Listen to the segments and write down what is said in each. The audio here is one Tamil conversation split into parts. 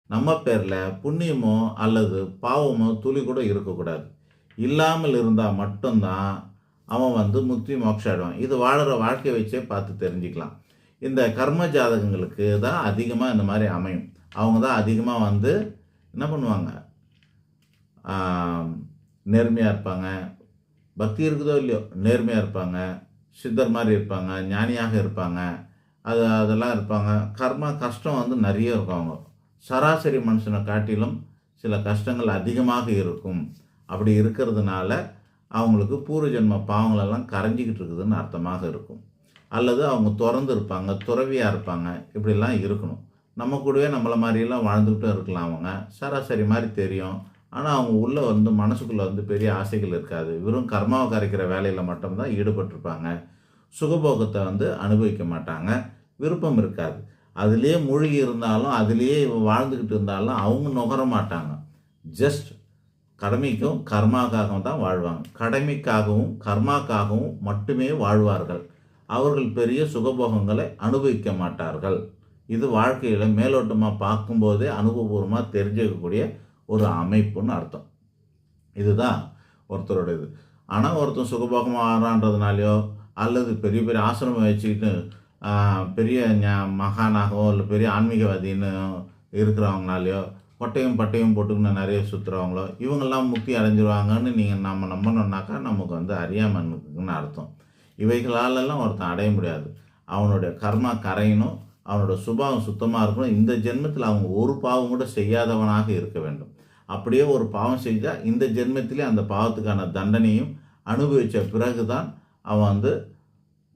நம்ம பேரில் புண்ணியமோ அல்லது பாவமோ துளி கூட இருக்கக்கூடாது. இல்லாமல் இருந்தால் மட்டும்தான் அவன் முக்தி மோட்சம் ஆயிடுவான். இது வாழுற வாழ்க்கையை வச்சே பார்த்து தெரிஞ்சுக்கலாம். இந்த கர்ம ஜாதகங்களுக்கு தான் அதிகமாக இந்த மாதிரி அமையும். அவங்க தான் அதிகமாக என்ன பண்ணுவாங்க, நேர்மையாக இருப்பாங்க. பக்தி இருக்குதோ இல்லையோ நேர்மையாக இருப்பாங்க, சித்தர் மாதிரி இருப்பாங்க, ஞானியாக இருப்பாங்க, அதெல்லாம் இருப்பாங்க. கர்ம கஷ்டம் நிறைய இருக்கும். அவங்க சராசரி மனுஷனை காட்டிலும் சில கஷ்டங்கள் அதிகமாக இருக்கும். அப்படி இருக்கிறதுனால அவங்களுக்கு பூர்வ ஜென்ம பாவங்களெல்லாம் கரைஞ்சிக்கிட்டு இருக்குதுன்னு அர்த்தமாக இருக்கும். அல்லது அவங்க திறந்து இருப்பாங்க, துறவியாக இருப்பாங்க, இப்படிலாம் இருக்கணும். நம்ம கூடவே நம்மளை மாதிரியெல்லாம் வாழ்ந்துக்கிட்டும் இருக்கலாம். அவங்க சராசரி மாதிரி தெரியும். ஆனால் அவங்க உள்ளே மனசுக்குள்ளே பெரிய ஆசைகள் இருக்காது. வெறும் கர்மாவை கரைக்கிற வேலையில் மட்டும்தான் ஈடுபட்டிருப்பாங்க. சுகபோகத்தை அனுபவிக்க மாட்டாங்க. விருப்பம் இருக்காது. அதிலே மூழ்கி இருந்தாலும் அதிலேயே வாழ்ந்துக்கிட்டு இருந்தாலும் அவங்க நுகர மாட்டாங்க. ஜஸ்ட் கடமைக்கும் கர்மாக்காகவும் தான் வாழ்வாங்க. கடமைக்காகவும் கர்மாக்காகவும் மட்டுமே வாழ்வார்கள். அவர்கள் பெரிய சுகபோகங்களை அனுபவிக்க மாட்டார்கள். இது வாழ்க்கையில் மேலோட்டமாக பார்க்கும்போதே அனுபவபூர்வமாக தெரிஞ்சுக்கக்கூடிய ஒரு அமைப்புன்னு அர்த்தம். இதுதான் ஒருத்தரோட இது. ஆனால் ஒருத்தர் சுகபோகமாக ஆறான்றதுனாலையோ அல்லது பெரிய பெரிய ஆசிரமம் வச்சுக்கிட்டு பெரிய மகானாகவோ இல்லை பெரிய ஆன்மீகவாதின்னு இருக்கிறவங்கனாலையோ கொட்டையும் பட்டையும் போட்டுக்கின்னு நிறைய சுற்றுறவங்களோ இவங்கெல்லாம் முக்தி அடைஞ்சிருவாங்கன்னு நீங்கள் நம்ம நம்பணுன்னாக்கா நமக்கு அறியாமன்னு அர்த்தம். இவைகளாலெல்லாம் ஒருத்தன் அடைய முடியாது. அவனுடைய கர்மா கரையணும், அவனோட சுபாவம் சுத்தமாக இருக்கணும். இந்த ஜென்மத்தில் அவங்க ஒரு பாவம் கூட செய்யாதவனாக இருக்க வேண்டும். அப்படியே ஒரு பாவம் செஞ்சால் இந்த ஜென்மத்திலே அந்த பாவத்துக்கான தண்டனையும் அனுபவித்த பிறகு தான் அவன்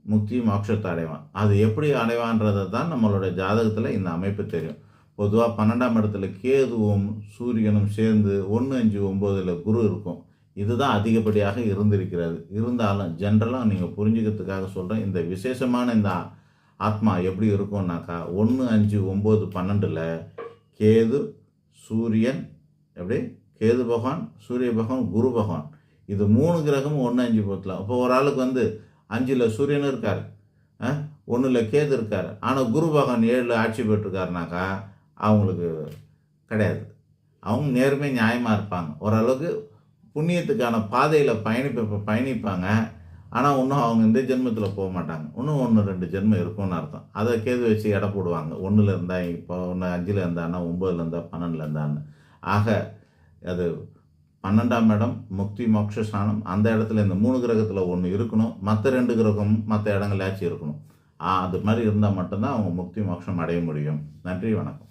முக்தி மோட்சத்தை அடைவான். அது எப்படி அடைவான்றதை தான் நம்மளோட ஜாதகத்தில் இந்த அமைப்பு தெரியும். பொதுவாக 12ஆம் இடத்துல கேதுவும் சூரியனும் சேர்ந்து 1, 5, 9 குரு இருக்கும். இதுதான் அதிகப்படியாக இருந்திருக்கிறது. இருந்தாலும் ஜென்ரலாக நீங்கள் புரிஞ்சுக்கிறதுக்காக சொல்கிறேன். இந்த விசேஷமான இந்த ஆத்மா எப்படி இருக்கும்னாக்கா 1, 5, 9, 12 கேது, சூரியன், எப்படி கேது பகவான், சூரிய பகவான், குரு பகவான், இது 3 கிரகமும் 1, 5 போத்தலாம். இப்போ ஒரு ஆளுக்கு 5ல் சூரியன் இருக்கார், 1ல் கேது இருக்கார். ஆனால் குரு பகவான் 7ல் ஆட்சி பெற்றிருக்காருனாக்கா அவங்களுக்கு கிடையாது. அவங்க நேர்மை நியாயமாக இருப்பாங்க. ஓரளவுக்கு புண்ணியத்துக்கான பாதையில் பயணிப்பாங்க. ஆனால் இன்னும் அவங்க இந்த ஜென்மத்தில் போக மாட்டாங்க. இன்னும் 1, 2 ஜென்மம் இருக்கும்னு அர்த்தம். அதை கேது வச்சு எடை போடுவாங்க. 1ல் இருந்தால் இப்போ 5ல் இருந்தான்னா 9ல் இருந்தால் 12ல் இருந்தான்னு. ஆக அது 12ஆம் இடம் முக்தி மோட்ச ஸ்தானம். அந்த இடத்துல இந்த 3 கிரகத்தில் 1 இருக்கணும். மற்ற 2 கிரகம் மற்ற இடங்களாச்சும் இருக்கணும். அது மாதிரி இருந்தால் மட்டும்தான் அவங்க முக்தி மோட்சம் அடைய முடியும். நன்றி, வணக்கம்.